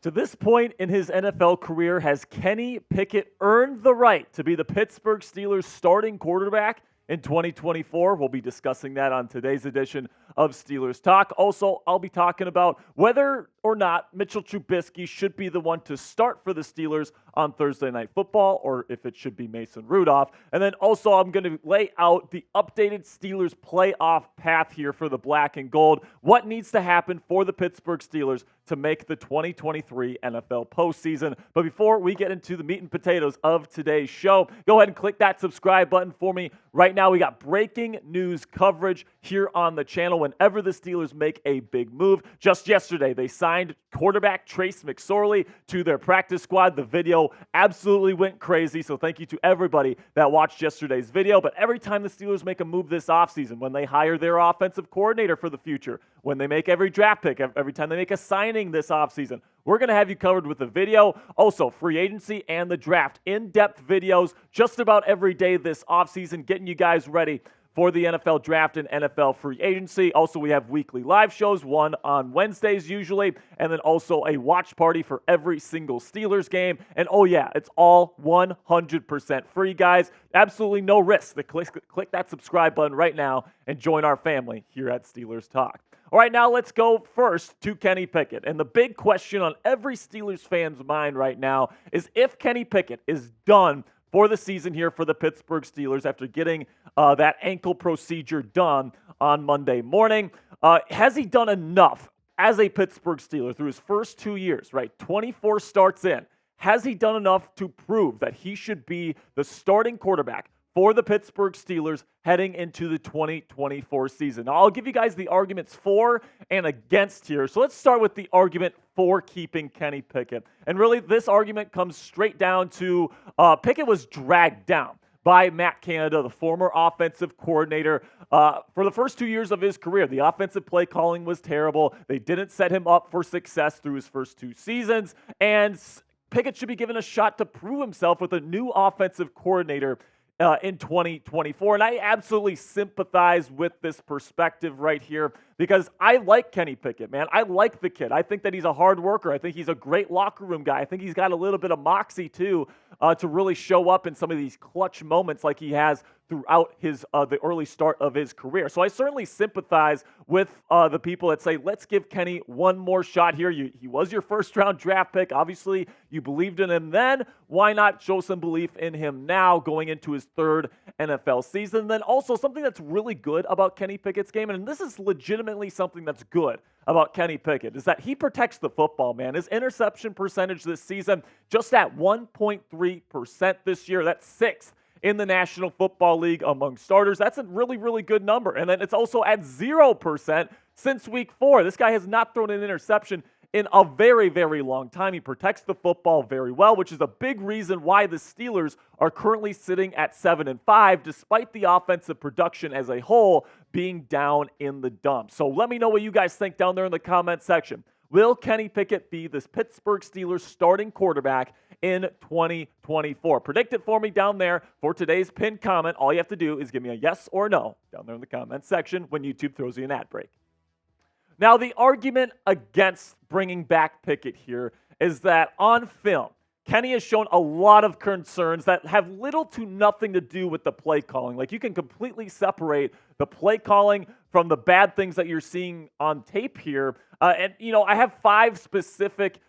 To this point in his NFL career, has Kenny Pickett earned the right to be the Pittsburgh Steelers starting quarterback in 2024? We'll be discussing that on today's edition of Steelers Talk. Also, I'll be talking about whether or not Mitchell Trubisky should be the one to start for the Steelers on Thursday Night Football, or if it should be Mason Rudolph. And then also, I'm going to lay out the updated Steelers playoff path here for the black and gold. What needs to happen for the Pittsburgh Steelers to make the 2023 NFL postseason. But before we get into the meat and potatoes of today's show, go ahead and click that subscribe button for me. Right now, we got breaking news coverage here on the channel whenever the Steelers make a big move. Just yesterday, they signed quarterback Trace McSorley to their practice squad. The video absolutely went crazy, so thank you to everybody that watched yesterday's video. But every time the Steelers make a move this offseason, when they hire their offensive coordinator for the future, when they make every draft pick, every time they make a signing this offseason, we're going to have you covered with a video. Also, free agency and the draft. In-depth videos just about every day this offseason, getting you guys ready for the NFL draft and NFL free agency. Also, we have weekly live shows, one on Wednesdays usually, and then also a watch party for every single Steelers game. And oh yeah, it's all 100% free, guys. Absolutely no risk. Click that subscribe button right now and join our family here at Steelers Talk. All right, now let's go first to Kenny Pickett. And the big question on every Steelers fan's mind right now is if Kenny Pickett is done for the season here for the Pittsburgh Steelers after getting that ankle procedure done on Monday morning. Has he done enough as a Pittsburgh Steeler through his first 2 years, right? 24 starts in. Has he done enough to prove that he should be the starting quarterback for the Pittsburgh Steelers heading into the 2024 season? Now, I'll give you guys the arguments for and against here. So let's start with the argument for keeping Kenny Pickett. And really, this argument comes straight down to Pickett was dragged down by Matt Canada, the former offensive coordinator. For the first 2 years of his career, the offensive play calling was terrible. They didn't set him up for success through his first 2 seasons. And Pickett should be given a shot to prove himself with a new offensive coordinator in 2024. And I absolutely sympathize with this perspective right here because I like Kenny Pickett, man. I like the kid. I think that he's a hard worker. I think he's a great locker room guy. I think he's got a little bit of moxie, too, to really show up in some of these clutch moments like he has throughout his the early start of his career. So I certainly sympathize with the people that say, let's give Kenny one more shot here. He was your first-round draft pick. Obviously, you believed in him then. Why not show some belief in him now going into his third NFL season? Then also something that's really good about Kenny Pickett's game, and this is legitimately something that's good about Kenny Pickett, is that he protects the football, man. His interception percentage this season, just at 1.3% this year. That's 6th in the National Football League among starters. That's a really, really good number. And then it's also at 0% since week 4. This guy has not thrown an interception in a very, very long time. He protects the football very well, which is a big reason why the Steelers are currently sitting at 7-5, despite the offensive production as a whole being down in the dumps. So let me know what you guys think down there in the comment section. Will Kenny Pickett be this Pittsburgh Steelers starting quarterback in 2024? Predict it for me down there for today's pinned comment. All you have to do is give me a yes or no down there in the comment section when YouTube throws you an ad break. Now, the argument against bringing back Pickett here is that on film, Kenny has shown a lot of concerns that have little to nothing to do with the play calling. Like, you can completely separate the play calling from the bad things that you're seeing on tape here. I have 5 specific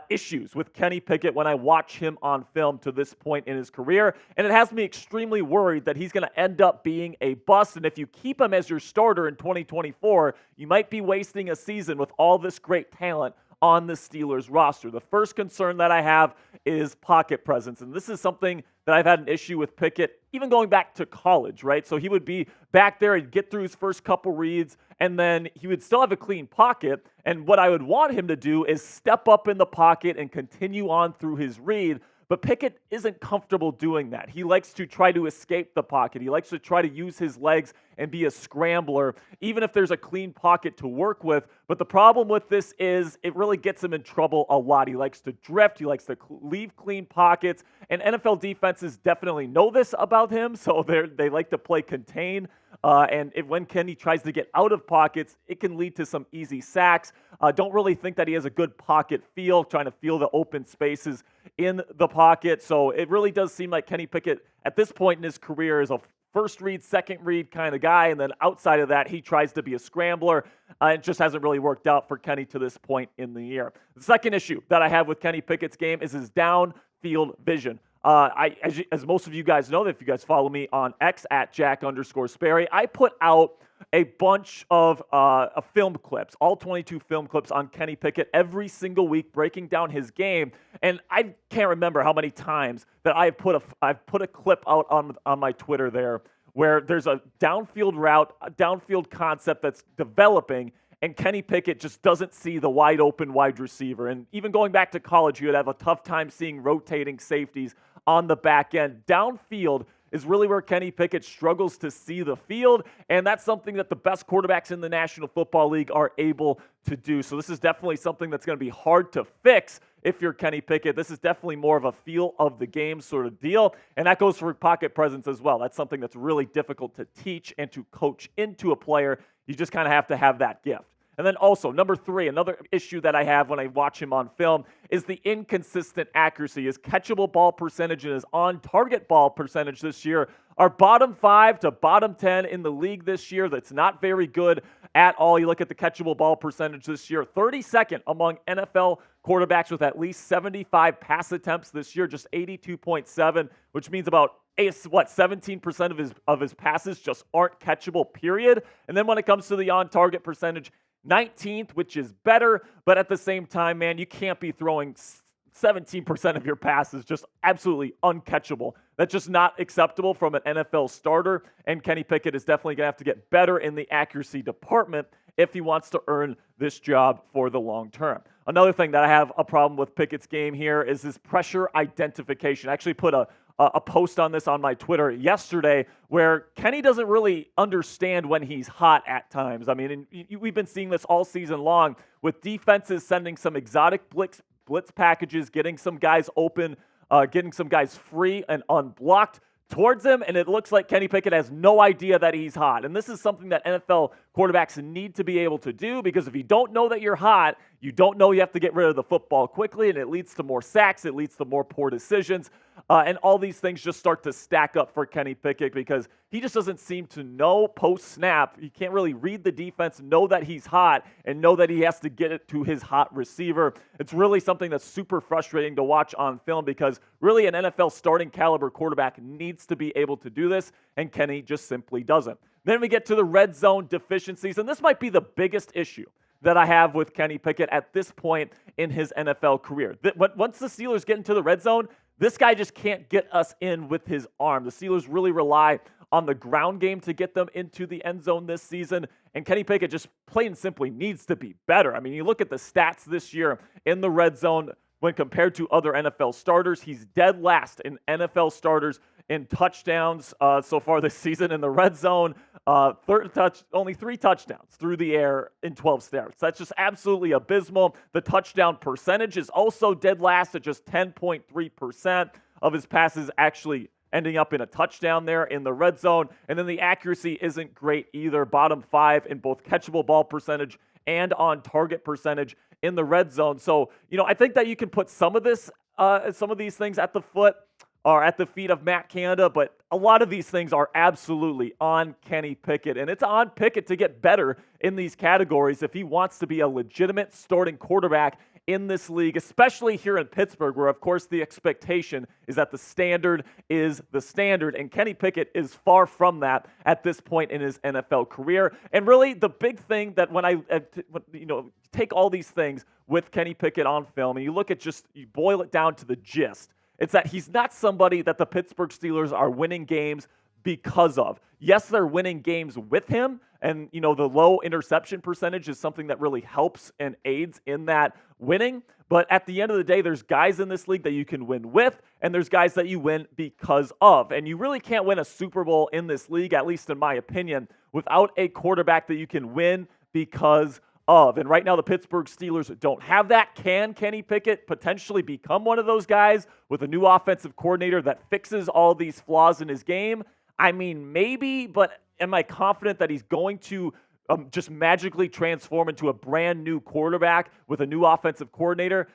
issues with Kenny Pickett when I watch him on film to this point in his career, and it has me extremely worried that he's going to end up being a bust, and if you keep him as your starter in 2024, you might be wasting a season with all this great talent on the Steelers roster. The first concern that I have is pocket presence, and this is something that I've had an issue with Pickett even going back to college, right? So he would be back there, he'd get through his first couple reads, and then he would still have a clean pocket, and what I would want him to do is step up in the pocket and continue on through his read. But Pickett isn't comfortable doing that. He likes to try to escape the pocket. He likes to try to use his legs and be a scrambler, even if there's a clean pocket to work with. But the problem with this is it really gets him in trouble a lot. He likes to drift. He likes to leave clean pockets. And NFL defenses definitely know this about him, so they like to play contain. When Kenny tries to get out of pockets, it can lead to some easy sacks. Don't really think that he has a good pocket feel, trying to feel the open spaces in the pocket. So it really does seem like Kenny Pickett, at this point in his career, is a first read, second read kind of guy. And then outside of that, he tries to be a scrambler. It just hasn't really worked out for Kenny to this point in the year. The second issue that I have with Kenny Pickett's game is his downfield vision. As most of you guys know, if you guys follow me on X at Jack_Sperry, I put out a bunch of film clips, all 22 film clips on Kenny Pickett every single week, breaking down his game. And I can't remember how many times that I've put a clip out on my Twitter there where there's a downfield route, a downfield concept that's developing, and Kenny Pickett just doesn't see the wide open wide receiver. And even going back to college, you would have a tough time seeing rotating safeties on the back end. Downfield is really where Kenny Pickett struggles to see the field, and that's something that the best quarterbacks in the National Football League are able to do. So this is definitely something that's going to be hard to fix if you're Kenny Pickett. This is definitely more of a feel of the game sort of deal, and that goes for pocket presence as well. That's something that's really difficult to teach and to coach into a player. You just kind of have to have that gift. And then also, number 3, another issue that I have when I watch him on film is the inconsistent accuracy. His catchable ball percentage and his on-target ball percentage this year are bottom 5 to bottom 10 in the league this year. That's not very good at all. You look at the catchable ball percentage this year, 32nd among NFL quarterbacks with at least 75 pass attempts this year, just 82.7, which means about 17% of his passes just aren't catchable, period. And then when it comes to the on-target percentage, 19th, which is better, but at the same time, man, you can't be throwing 17% of your passes just absolutely uncatchable. That's just not acceptable from an NFL starter, and Kenny Pickett is definitely going to have to get better in the accuracy department if he wants to earn this job for the long term. Another thing that I have a problem with Pickett's game here is his pressure identification. I actually put a post on this on my Twitter yesterday where Kenny doesn't really understand when he's hot at times. I mean, we've been seeing this all season long with defenses sending some exotic blitz packages, getting some guys open, getting some guys free and unblocked towards him, and it looks like Kenny Pickett has no idea that he's hot. And this is something that NFL quarterbacks need to be able to do, because if you don't know that you're hot, you don't know you have to get rid of the football quickly, and it leads to more sacks, it leads to more poor decisions, and all these things just start to stack up for Kenny Pickett because he just doesn't seem to know post-snap. He can't really read the defense, know that he's hot, and know that he has to get it to his hot receiver. It's really something that's super frustrating to watch on film because really an NFL starting caliber quarterback needs to be able to do this, and Kenny just simply doesn't. Then we get to the red zone deficiencies, and this might be the biggest issue that I have with Kenny Pickett at this point in his NFL career. Once the Steelers get into the red zone, this guy just can't get us in with his arm. The Steelers really rely on the ground game to get them into the end zone this season, and Kenny Pickett just plain and simply needs to be better. I mean, you look at the stats this year in the red zone when compared to other NFL starters, he's dead last in NFL starters in touchdowns so far this season in the red zone. Only 3 touchdowns through the air in 12 starts. That's just absolutely abysmal. The touchdown percentage is also dead last at just 10.3% of his passes actually ending up in a touchdown there in the red zone. And then the accuracy isn't great either. Bottom 5 in both catchable ball percentage and on target percentage in the red zone. So, I think that you can put some of these things at the foot or at the feet of Matt Canada, but a lot of these things are absolutely on Kenny Pickett, and it's on Pickett to get better in these categories if he wants to be a legitimate starting quarterback in this league, especially here in Pittsburgh, where, of course, the expectation is that the standard is the standard, and Kenny Pickett is far from that at this point in his NFL career. And really, the big thing that when I take all these things with Kenny Pickett on film, and you boil it down to the gist, it's that he's not somebody that the Pittsburgh Steelers are winning games because of. Yes, they're winning games with him, And, the low interception percentage is something that really helps and aids in that winning. But at the end of the day, there's guys in this league that you can win with, and there's guys that you win because of. And you really can't win a Super Bowl in this league, at least in my opinion, without a quarterback that you can win because of. And right now, the Pittsburgh Steelers don't have that. Can Kenny Pickett potentially become one of those guys with a new offensive coordinator that fixes all these flaws in his game? I mean, maybe, but am I confident that he's going to just magically transform into a brand new quarterback with a new offensive coordinator?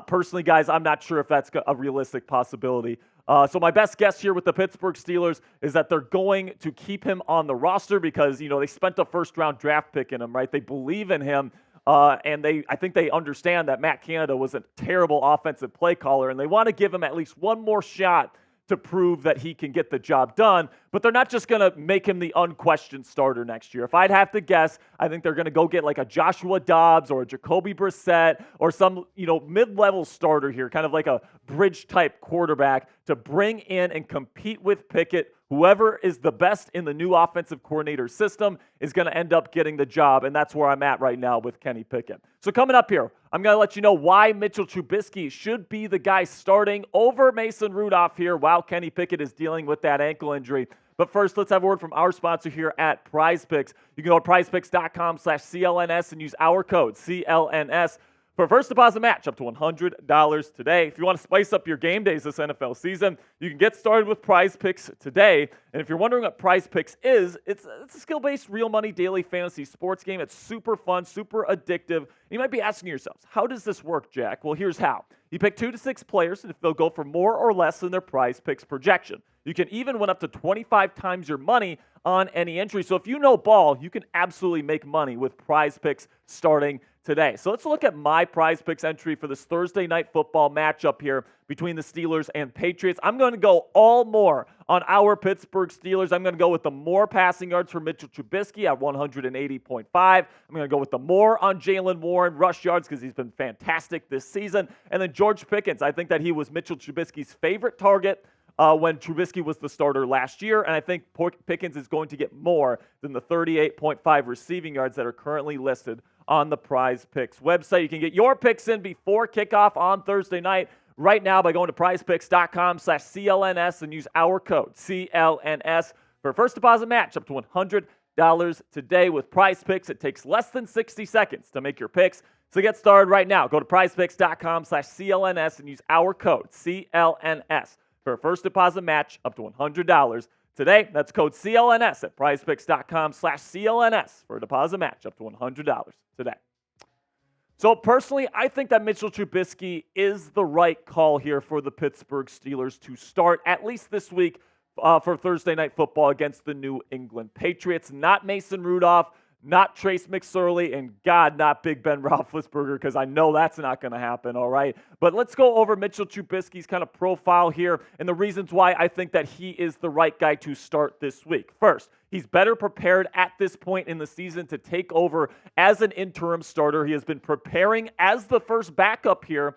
Personally, guys, I'm not sure if that's a realistic possibility. So my best guess here with the Pittsburgh Steelers is that they're going to keep him on the roster because, they spent a first-round draft pick in him, right? They believe in him, and I think they understand that Matt Canada was a terrible offensive play caller, and they want to give him at least one more shot to prove that he can get the job done, but they're not just going to make him the unquestioned starter next year. If I'd have to guess, I think they're going to go get like a Joshua Dobbs or a Jacoby Brissett or some, mid-level starter here, kind of like a bridge-type quarterback to bring in and compete with Pickett. Whoever is the best in the new offensive coordinator system is going to end up getting the job, and that's where I'm at right now with Kenny Pickett. So coming up here, I'm going to let you know why Mitchell Trubisky should be the guy starting over Mason Rudolph here while Kenny Pickett is dealing with that ankle injury. But first, let's have a word from our sponsor here at PrizePicks. You can go to prizepicks.com/CLNS and use our code CLNS for a first deposit match up to $100 today. If you want to spice up your game days this NFL season, you can get started with PrizePicks today. And if you're wondering what PrizePicks is, it's a skill-based, real money daily fantasy sports game. It's super fun, super addictive. You might be asking yourselves, how does this work, Jack? Well, here's how. You pick 2 to 6 players, and if they'll go for more or less than their PrizePicks projection. You can even win up to 25 times your money on any entry. So if you know ball, you can absolutely make money with PrizePicks starting today. So let's look at my PrizePicks entry for this Thursday night football matchup here between the Steelers and Patriots. I'm going to go all more on our Pittsburgh Steelers. I'm going to go with the more passing yards for Mitchell Trubisky at 180.5. I'm going to go with the more on Jalen Warren rush yards because he's been fantastic this season. And then George Pickens, I think that he was Mitchell Trubisky's favorite target when Trubisky was the starter last year, and I think Pickens is going to get more than the 38.5 receiving yards that are currently listed on the PrizePicks website. You can get your picks in before kickoff on Thursday night right now by going to prizepicks.com/CLNS and use our code CLNS for a first deposit match up to $100 today with PrizePicks. It takes less than 60 seconds to make your picks. So get started right now. Go to prizepicks.com/CLNS and use our code CLNS for a first deposit match up to $100 today. That's code CLNS at prizepicks.com/CLNS for a deposit match up to $100 today. So personally, I think that Mitchell Trubisky is the right call here for the Pittsburgh Steelers to start, at least this week, for Thursday Night Football against the New England Patriots. Not Mason Rudolph, not Trace McSorley, and God, not Big Ben Roethlisberger, because I know that's not going to happen, all right? But let's go over Mitchell Trubisky's kind of profile here and the reasons why I think that he is the right guy to start this week. First, he's better prepared at this point in the season to take over as an interim starter. He has been preparing as the first backup here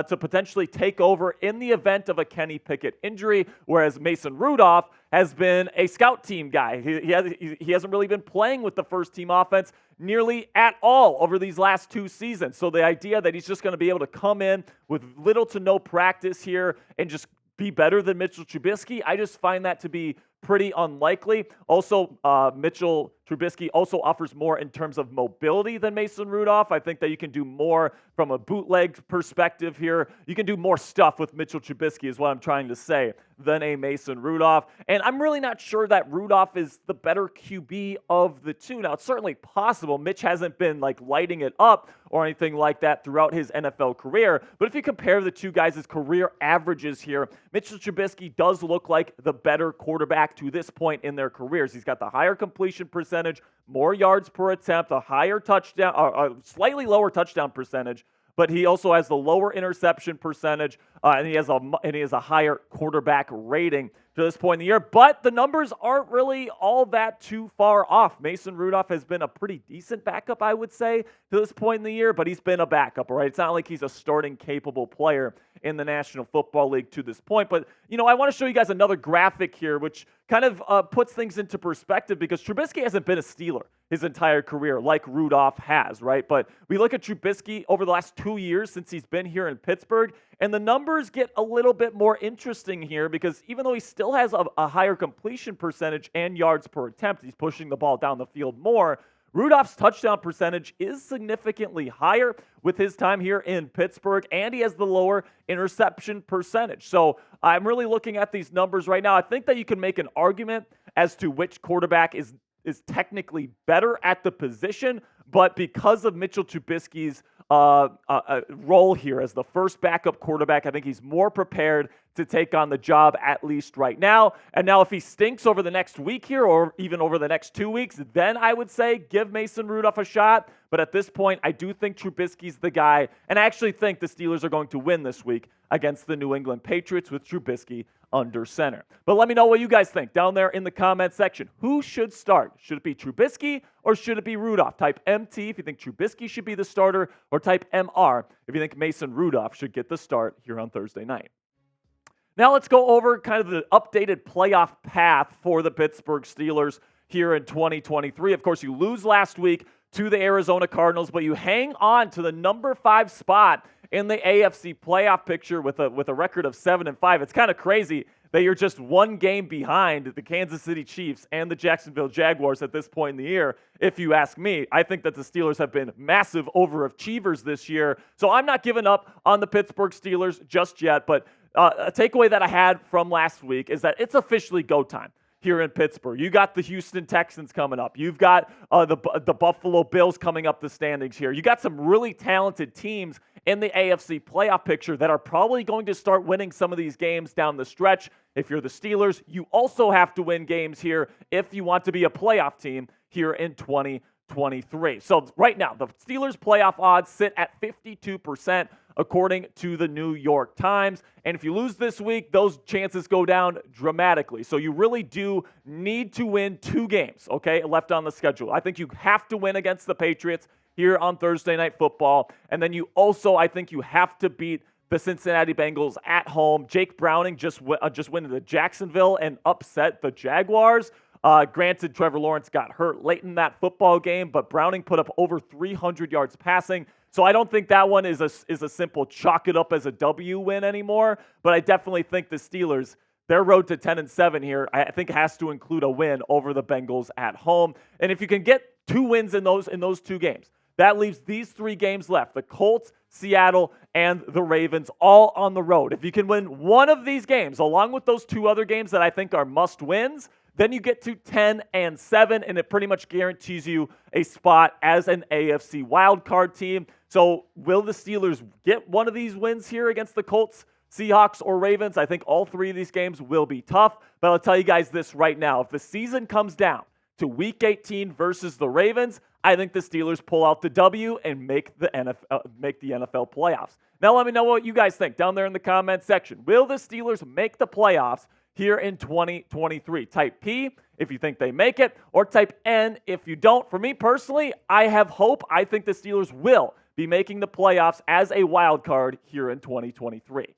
to potentially take over in the event of a Kenny Pickett injury, whereas Mason Rudolph has been a scout team guy. He hasn't really been playing with the first team offense nearly at all over these last 2 seasons. So the idea that he's just going to be able to come in with little to no practice here and just be better than Mitchell Trubisky, I just find that to be pretty unlikely. Also, Mitchell Trubisky also offers more in terms of mobility than Mason Rudolph. I think that you can do more from a bootleg perspective here. You can do more stuff with Mitchell Trubisky is what I'm trying to say than a Mason Rudolph. And I'm really not sure that Rudolph is the better QB of the two. Now, it's certainly possible. Mitch hasn't been like lighting it up or anything like that throughout his NFL career. But if you compare the two guys' career averages here, Mitchell Trubisky does look like the better quarterback to this point in their careers. He's got the higher completion percentage, more yards per attempt, a higher touchdown, a slightly lower touchdown percentage, but he also has the lower interception percentage, and he has a higher quarterback rating to this point in the year. But the numbers aren't really all that too far off. Mason Rudolph has been a pretty decent backup, I would say, to this point in the year, but he's been a backup, all right? It's not like he's a starting capable player in the National Football League to this point. But, I want to show you guys another graphic here, which kind of puts things into perspective because Trubisky hasn't been a Steeler his entire career like Rudolph has, right? But we look at Trubisky over the last 2 years since he's been here in Pittsburgh, and the numbers get a little bit more interesting here because even though he still has a higher completion percentage and yards per attempt, he's pushing the ball down the field more. Rudolph's touchdown percentage is significantly higher with his time here in Pittsburgh, and he has the lower interception percentage. So I'm really looking at these numbers right now. I think that you can make an argument as to which quarterback is technically better at the position, but because of Mitchell Trubisky's role here as the first backup quarterback, I think he's more prepared to take on the job, at least right now. And now if he stinks over the next week here or even over the next 2 weeks, then I would say give Mason Rudolph a shot. But at this point, I do think Trubisky's the guy, and I actually think the Steelers are going to win this week against the New England Patriots with Trubisky under center. But let me know what you guys think down there in the comment section. Who should start? Should it be Trubisky or should it be Rudolph? Type MT if you think Trubisky should be the starter, or type MR if you think Mason Rudolph should get the start here on Thursday night. Now let's go over kind of the updated playoff path for the Pittsburgh Steelers here in 2023. Of course, you lose last week to the Arizona Cardinals, but you hang on to the number 5 spot in the AFC playoff picture with a record of 7-5. It's kind of crazy that you're just one game behind the Kansas City Chiefs and the Jacksonville Jaguars at this point in the year, if you ask me. I think that the Steelers have been massive overachievers this year, so I'm not giving up on the Pittsburgh Steelers just yet, but a takeaway that I had from last week is that it's officially go time here in Pittsburgh. You got the Houston Texans coming up. You've got the Buffalo Bills coming up the standings here. You got some really talented teams in the AFC playoff picture that are probably going to start winning some of these games down the stretch. If you're the Steelers, you also have to win games here if you want to be a playoff team here in 2023. So right now, the Steelers playoff odds sit at 52%. According to the New York Times. And if you lose this week, those chances go down dramatically. So you really do need to win 2 games, okay, left on the schedule. I think you have to win against the Patriots here on Thursday Night Football. And then you also, I think you have to beat the Cincinnati Bengals at home. Jake Browning just went into Jacksonville and upset the Jaguars. Granted, Trevor Lawrence got hurt late in that football game, but Browning put up over 300 yards passing. So I don't think that one is a simple chalk it up as a W win anymore. But I definitely think the Steelers, their road to 10-7 here, I think has to include a win over the Bengals at home. And if you can get 2 wins in those 2 games, that leaves these 3 games left: the Colts, Seattle, and the Ravens, all on the road. If you can win one of these games, along with those 2 other games that I think are must wins, then you get to 10-7, and it pretty much guarantees you a spot as an AFC wildcard team. So will the Steelers get one of these wins here against the Colts, Seahawks, or Ravens? I think all 3 of these games will be tough, but I'll tell you guys this right now. If the season comes down to Week 18 versus the Ravens, I think the Steelers pull out the W and make the NFL playoffs. Now let me know what you guys think down there in the comment section. Will the Steelers make the playoffs here in 2023? Type P if you think they make it, or type N if you don't. For me personally, I have hope. I think the Steelers will be making the playoffs as a wild card here in 2023.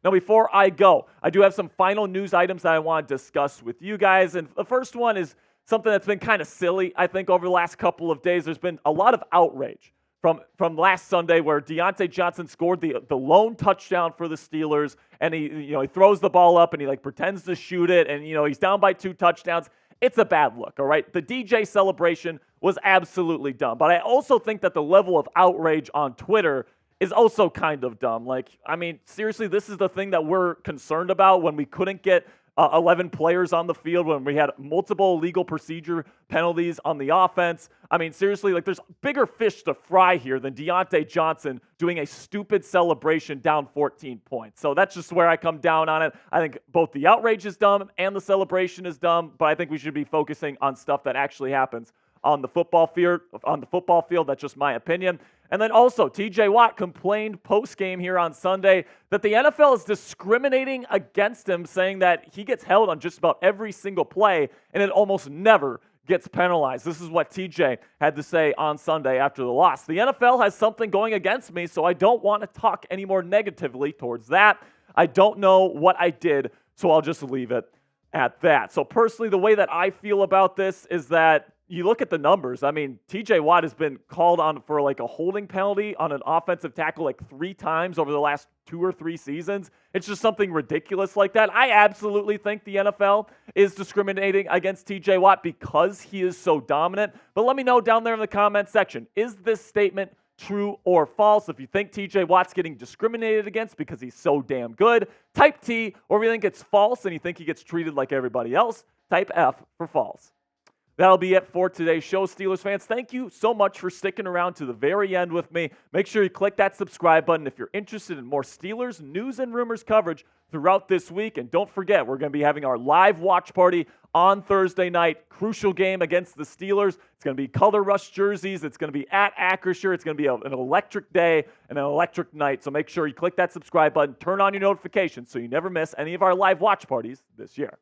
Now, before I go, I do have some final news items that I want to discuss with you guys. And the first one is something that's been kind of silly, I think, over the last couple of days. There's been a lot of outrage from last Sunday where Deontay Johnson scored the lone touchdown for the Steelers, and he throws the ball up and he pretends to shoot it, and he's down by 2 touchdowns. It's a bad look, all right? The DJ celebration was absolutely dumb, but I also think that the level of outrage on Twitter is also kind of dumb. Seriously, this is the thing that we're concerned about when we couldn't get 11 players on the field, when we had multiple illegal procedure penalties on the offense. Seriously, there's bigger fish to fry here than Deontay Johnson doing a stupid celebration down 14 points. So that's just where I come down on it. I think both the outrage is dumb and the celebration is dumb, but I think we should be focusing on stuff that actually happens on the football field. That's just my opinion. And then also, TJ Watt complained post-game here on Sunday that the NFL is discriminating against him, saying that he gets held on just about every single play, and it almost never gets penalized. This is what TJ had to say on Sunday after the loss. The NFL has something going against me, so I don't want to talk any more negatively towards that. I don't know what I did, so I'll just leave it at that. So personally, the way that I feel about this is that you look at the numbers. I mean, TJ Watt has been called on for like a holding penalty on an offensive tackle like 3 times over the last 2 or 3 seasons. It's just something ridiculous like that. I absolutely think the NFL is discriminating against TJ Watt because he is so dominant. But let me know down there in the comments section, is this statement true or false? If you think TJ Watt's getting discriminated against because he's so damn good, type T. Or if you think it's false and you think he gets treated like everybody else, type F for false. That'll be it for today's show, Steelers fans. Thank you so much for sticking around to the very end with me. Make sure you click that subscribe button if you're interested in more Steelers news and rumors coverage throughout this week. And don't forget, we're going to be having our live watch party on Thursday night. Crucial game against the Steelers. It's going to be color rush jerseys. It's going to be at Acrisure. It's going to be an electric day and an electric night. So make sure you click that subscribe button, turn on your notifications so you never miss any of our live watch parties this year.